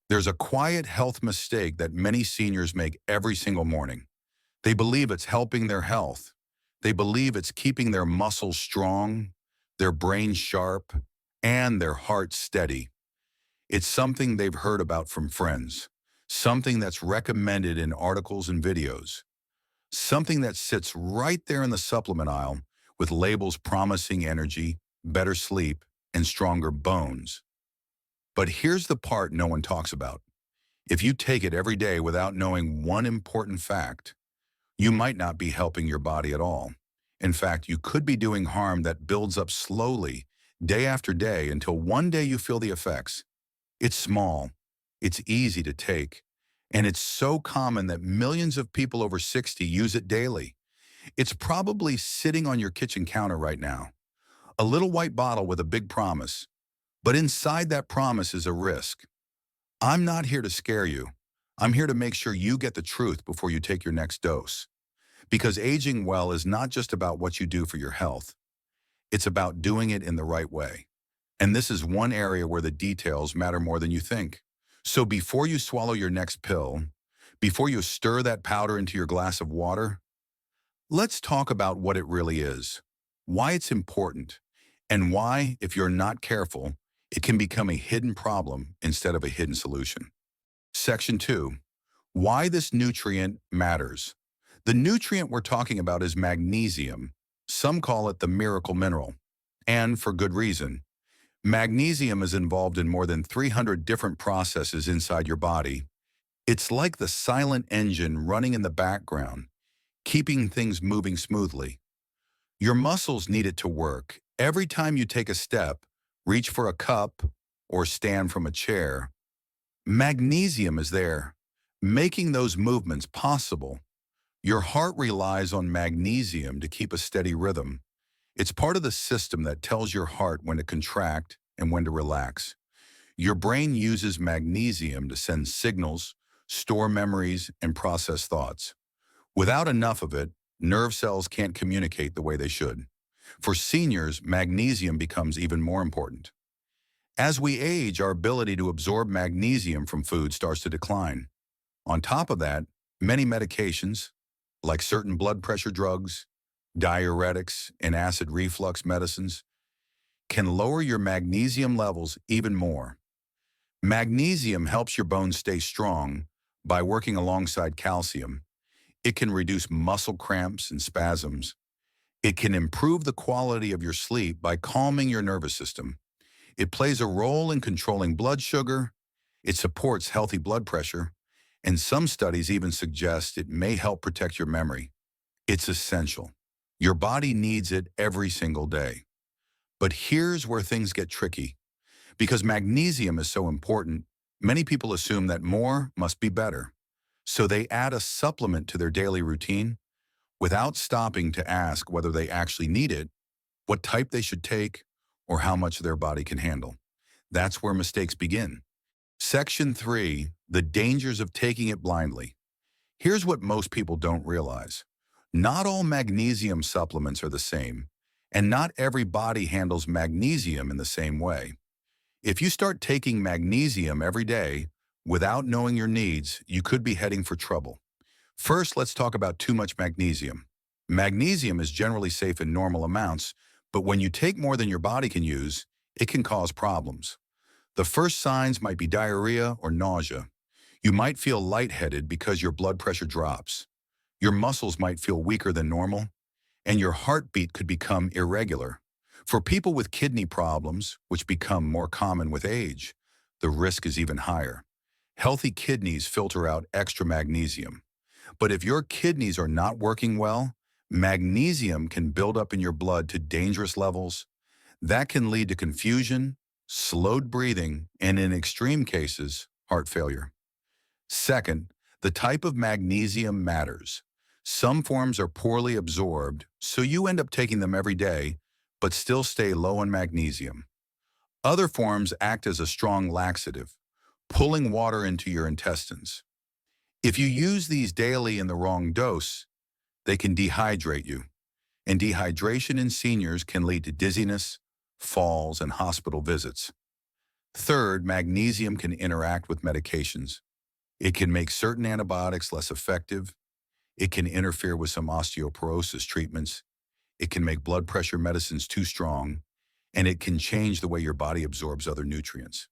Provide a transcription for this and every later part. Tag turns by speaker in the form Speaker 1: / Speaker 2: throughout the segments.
Speaker 1: There's a quiet health mistake that many seniors make every single morning. They believe it's helping their health. They believe it's keeping their muscles strong, their brain sharp, and their heart steady. It's something they've heard about from friends, something that's recommended in articles and videos, something that sits right there in the supplement aisle with labels promising energy, better sleep, and stronger bones. But here's the part no one talks about. If you take it every day without knowing one important fact, you might not be helping your body at all. In fact, you could be doing harm that builds up slowly, day after day, until one day you feel the effects. It's small, it's easy to take, and it's so common that millions of people over 60 use it daily. It's probably sitting on your kitchen counter right now. A little white bottle with a big promise. But inside that promise is a risk. I'm not here to scare you. I'm here to make sure you get the truth before you take your next dose. Because aging well is not just about what you do for your health. It's about doing it in the right way. And this is one area where the details matter more than you think. So before you swallow your next pill, before you stir that powder into your glass of water, let's talk about what it really is, why it's important, and why, if you're not careful, it can become a hidden problem instead of a hidden solution. Section 2. Why this nutrient matters. The nutrient we're talking about is magnesium. Some call it the miracle mineral. And for good reason. Magnesium is involved in more than 300 different processes inside your body. It's like the silent engine running in the background, keeping things moving smoothly. Your muscles need it to work. Every time you take a step, reach for a cup, or stand from a chair, magnesium is there, making those movements possible. Your heart relies on magnesium to keep a steady rhythm. It's part of the system that tells your heart when to contract and when to relax. Your brain uses magnesium to send signals, store memories, and process thoughts. Without enough of it, nerve cells can't communicate the way they should. For seniors, magnesium becomes even more important. As we age, our ability to absorb magnesium from food starts to decline. On top of that, many medications, like certain blood pressure drugs, diuretics, and acid reflux medicines, can lower your magnesium levels even more. Magnesium helps your bones stay strong by working alongside calcium. It can reduce muscle cramps and spasms. It can improve the quality of your sleep by calming your nervous system. It plays a role in controlling blood sugar. It supports healthy blood pressure. And some studies even suggest it may help protect your memory. It's essential. Your body needs it every single day. But here's where things get tricky. Because magnesium is so important, many people assume that more must be better. So they add a supplement to their daily routine without stopping to ask whether they actually need it, what type they should take, or how much their body can handle. That's where mistakes begin. Section 3, the dangers of taking it blindly. Here's what most people don't realize. Not all magnesium supplements are the same, and not every body handles magnesium in the same way. If you start taking magnesium every day without knowing your needs, you could be heading for trouble. First, let's talk about too much magnesium. Magnesium is generally safe in normal amounts, but when you take more than your body can use, it can cause problems. The first signs might be diarrhea or nausea. You might feel lightheaded because your blood pressure drops. Your muscles might feel weaker than normal, and your heartbeat could become irregular. For people with kidney problems, which become more common with age, the risk is even higher. Healthy kidneys filter out extra magnesium. But if your kidneys are not working well, magnesium can build up in your blood to dangerous levels. That can lead to confusion, slowed breathing, and in extreme cases, heart failure. Second, the type of magnesium matters. Some forms are poorly absorbed, so you end up taking them every day, but still stay low in magnesium. Other forms act as a strong laxative, pulling water into your intestines. If you use these daily in the wrong dose, they can dehydrate you. And dehydration in seniors can lead to dizziness, falls, and hospital visits. Third, magnesium can interact with medications. It can make certain antibiotics less effective. It can interfere with some osteoporosis treatments. It can make blood pressure medicines too strong. And it can change the way your body absorbs other nutrients.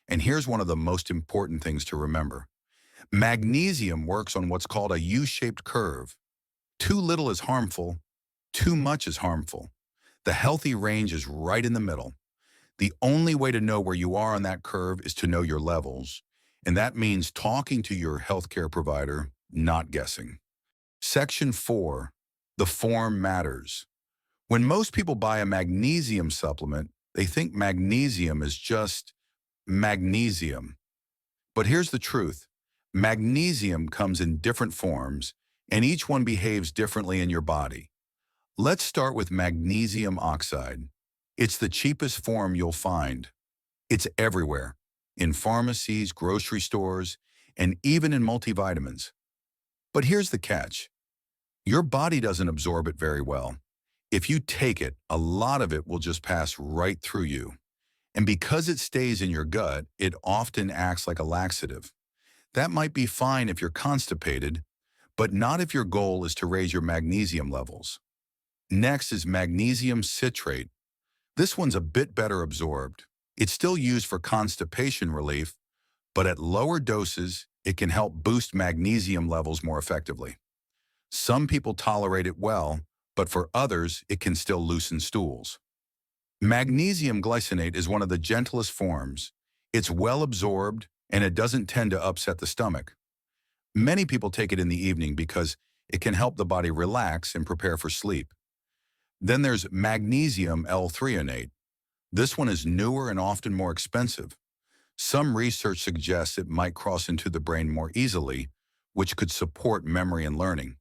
Speaker 1: And here's one of the most important things to remember. Magnesium works on what's called a U-shaped curve. Too little is harmful. Too much is harmful. The healthy range is right in the middle. The only way to know where you are on that curve is to know your levels. And that means talking to your healthcare provider, not guessing. Section 4, the form matters. When most people buy a magnesium supplement, they think magnesium is just magnesium. But here's the truth. Magnesium comes in different forms, and each one behaves differently in your body. Let's start with magnesium oxide. It's the cheapest form you'll find. It's everywhere, in pharmacies, grocery stores, and even in multivitamins. But here's the catch. Your body doesn't absorb it very well. If you take it, a lot of it will just pass right through you. And because it stays in your gut, it often acts like a laxative. That might be fine if you're constipated, but not if your goal is to raise your magnesium levels. Next is magnesium citrate. This one's a bit better absorbed. It's still used for constipation relief, but at lower doses, it can help boost magnesium levels more effectively. Some people tolerate it well, but for others, it can still loosen stools. Magnesium glycinate is one of the gentlest forms. It's well absorbed, and it doesn't tend to upset the stomach. Many people take it in the evening because it can help the body relax and prepare for sleep. Then there's magnesium L-threonate. This one is newer and often more expensive. Some research suggests it might cross into the brain more easily, which could support memory and learning.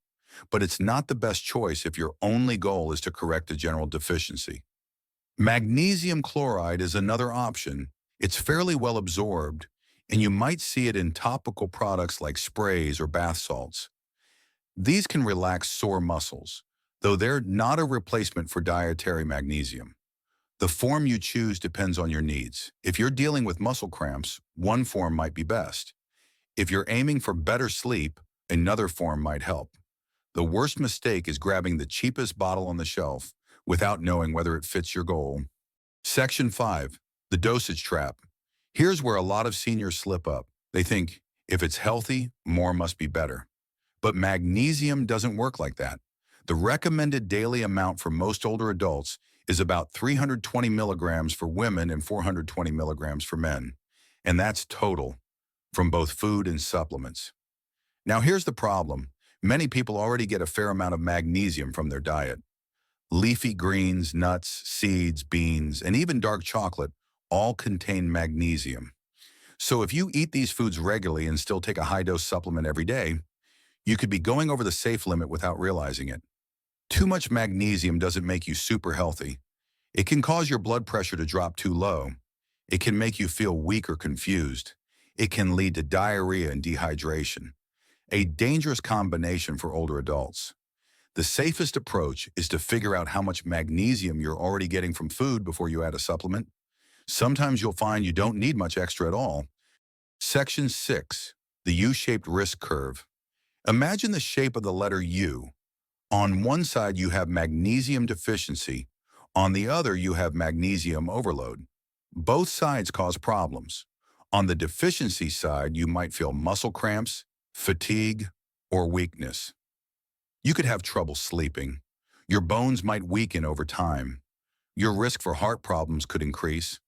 Speaker 1: But it's not the best choice if your only goal is to correct a general deficiency. Magnesium chloride is another option. It's fairly well absorbed, and you might see it in topical products like sprays or bath salts. These can relax sore muscles, though they're not a replacement for dietary magnesium. The form you choose depends on your needs. If you're dealing with muscle cramps, one form might be best. If you're aiming for better sleep, another form might help. The worst mistake is grabbing the cheapest bottle on the shelf without knowing whether it fits your goal. Section 5, the dosage trap. Here's where a lot of seniors slip up. They think, if it's healthy, more must be better. But magnesium doesn't work like that. The recommended daily amount for most older adults is about 320 milligrams for women and 420 milligrams for men. And that's total, from both food and supplements. Now here's the problem. Many people already get a fair amount of magnesium from their diet. Leafy greens, nuts, seeds, beans, and even dark chocolate all contain magnesium. So if you eat these foods regularly and still take a high-dose supplement every day, you could be going over the safe limit without realizing it. Too much magnesium doesn't make you super healthy. It can cause your blood pressure to drop too low. It can make you feel weak or confused. It can lead to diarrhea and dehydration, a dangerous combination for older adults. The safest approach is to figure out how much magnesium you're already getting from food before you add a supplement. Sometimes you'll find you don't need much extra at all. Section 6, the U-shaped risk curve. Imagine the shape of the letter U. On one side, you have magnesium deficiency. On the other, you have magnesium overload. Both sides cause problems. On the deficiency side, you might feel muscle cramps, fatigue, or weakness. You could have trouble sleeping. Your bones might weaken over time. Your risk for heart problems could increase.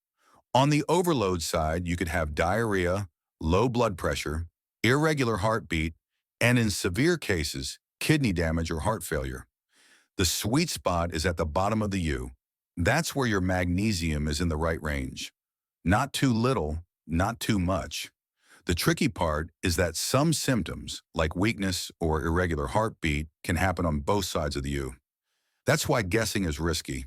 Speaker 1: On the overload side, you could have diarrhea, low blood pressure, irregular heartbeat, and in severe cases, kidney damage or heart failure. The sweet spot is at the bottom of the U. That's where your magnesium is in the right range. Not too little, not too much. The tricky part is that some symptoms, like weakness or irregular heartbeat, can happen on both sides of the U. That's why guessing is risky.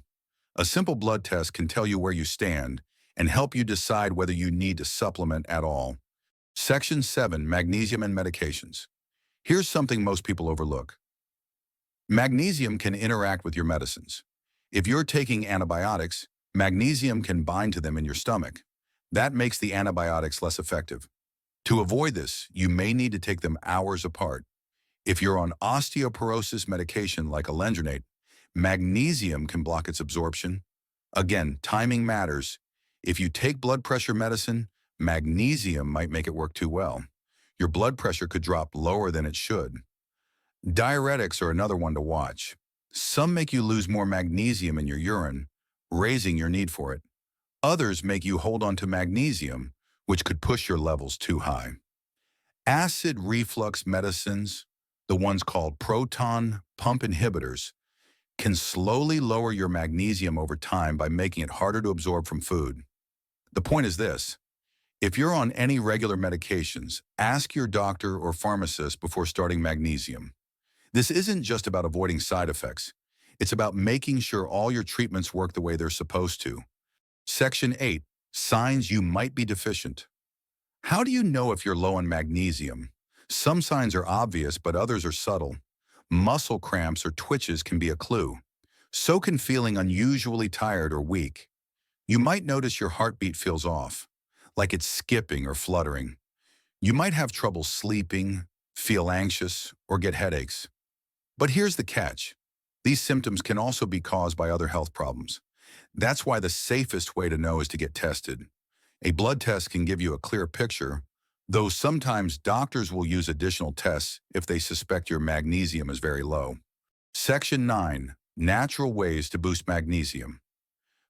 Speaker 1: A simple blood test can tell you where you stand and help you decide whether you need to supplement at all. Section 7, magnesium and medications. Here's something most people overlook. Magnesium can interact with your medicines. If you're taking antibiotics, magnesium can bind to them in your stomach. That makes the antibiotics less effective. To avoid this, you may need to take them hours apart. If you're on osteoporosis medication like alendronate, magnesium can block its absorption. Again, timing matters. If you take blood pressure medicine, magnesium might make it work too well. Your blood pressure could drop lower than it should. Diuretics are another one to watch. Some make you lose more magnesium in your urine, raising your need for it. Others make you hold on to magnesium, which could push your levels too high. Acid reflux medicines, the ones called proton pump inhibitors, can slowly lower your magnesium over time by making it harder to absorb from food. The point is this: if you're on any regular medications, ask your doctor or pharmacist before starting magnesium. This isn't just about avoiding side effects. It's about making sure all your treatments work the way they're supposed to. Section 8. Signs you might be deficient. How do you know if you're low on magnesium? Some signs are obvious, but others are subtle. Muscle cramps or twitches can be a clue. So can feeling unusually tired or weak. You might notice your heartbeat feels off, like it's skipping or fluttering. You might have trouble sleeping, feel anxious, or get headaches. But here's the catch. These symptoms can also be caused by other health problems. That's why the safest way to know is to get tested. A blood test can give you a clear picture, though sometimes doctors will use additional tests if they suspect your magnesium is very low. Section 9. Natural ways to boost magnesium.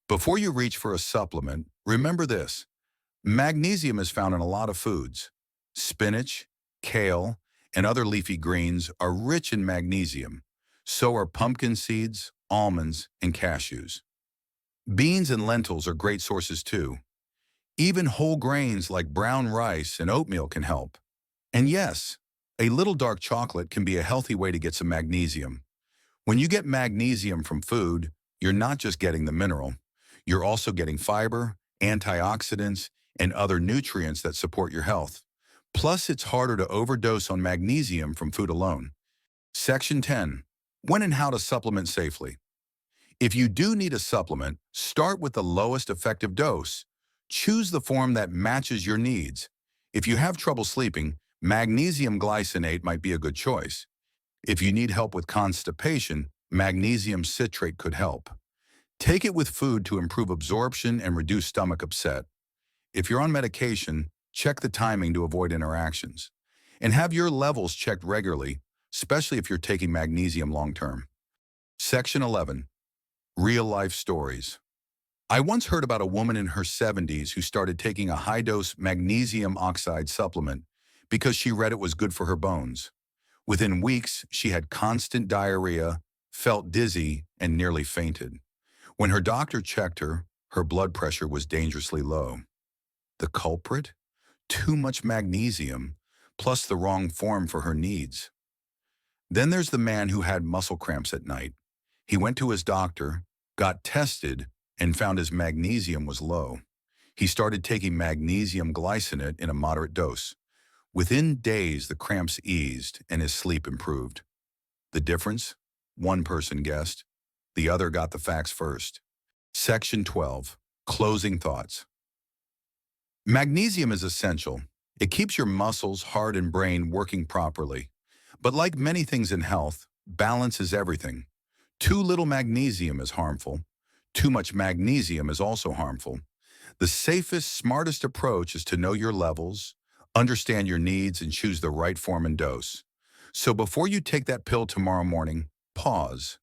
Speaker 1: Before you reach for a supplement, remember this. Magnesium is found in a lot of foods. Spinach, kale, and other leafy greens are rich in magnesium. So are pumpkin seeds, almonds, and cashews. Beans and lentils are great sources too. Even whole grains like brown rice and oatmeal can help. And yes, a little dark chocolate can be a healthy way to get some magnesium. When you get magnesium from food, you're not just getting the mineral. You're also getting fiber, antioxidants, and other nutrients that support your health. Plus, it's harder to overdose on magnesium from food alone. Section 10. When and how to supplement safely. If you do need a supplement, start with the lowest effective dose. Choose the form that matches your needs. If you have trouble sleeping, magnesium glycinate might be a good choice. If you need help with constipation, magnesium citrate could help. Take it with food to improve absorption and reduce stomach upset. If you're on medication, check the timing to avoid interactions. And have your levels checked regularly, especially if you're taking magnesium long-term. Section 11. Real-life stories. I once heard about a woman in her 70s who started taking a high-dose magnesium oxide supplement because she read it was good for her bones. Within weeks, she had constant diarrhea, felt dizzy, and nearly fainted. When her doctor checked her, her blood pressure was dangerously low. The culprit? Too much magnesium, plus the wrong form for her needs. Then there's the man who had muscle cramps at night. He went to his doctor, got tested, and found his magnesium was low. He started taking magnesium glycinate in a moderate dose. Within days, the cramps eased and his sleep improved. The difference? One person guessed. The other got the facts first. Section 12. Closing thoughts. Magnesium is essential. It keeps your muscles, heart, and brain working properly. But like many things in health, balance is everything. Too little magnesium is harmful. Too much magnesium is also harmful. The safest, smartest approach is to know your levels, understand your needs, and choose the right form and dose. So before you take that pill tomorrow morning, pause.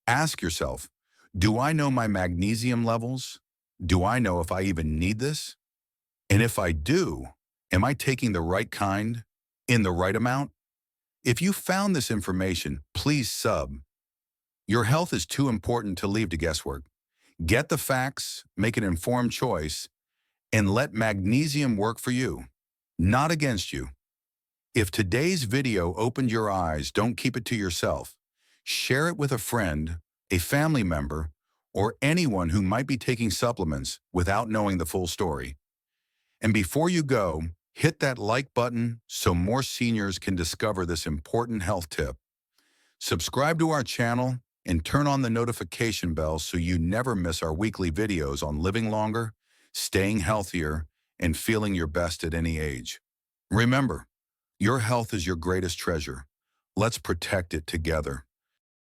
Speaker 1: Ask yourself, do I know my magnesium levels? Do I know if I even need this? And if I do, am I taking the right kind, in the right amount? If you found this information, please sub. Your health is too important to leave to guesswork. Get the facts, make an informed choice, and let magnesium work for you, not against you. If today's video opened your eyes, don't keep it to yourself. Share it with a friend, a family member, or anyone who might be taking supplements without knowing the full story. And before you go, hit that like button so more seniors can discover this important health tip. Subscribe to our channel and turn on the notification bell so you never miss our weekly videos on living longer, staying healthier, and feeling your best at any age. Remember, your health is your greatest treasure. Let's protect it together.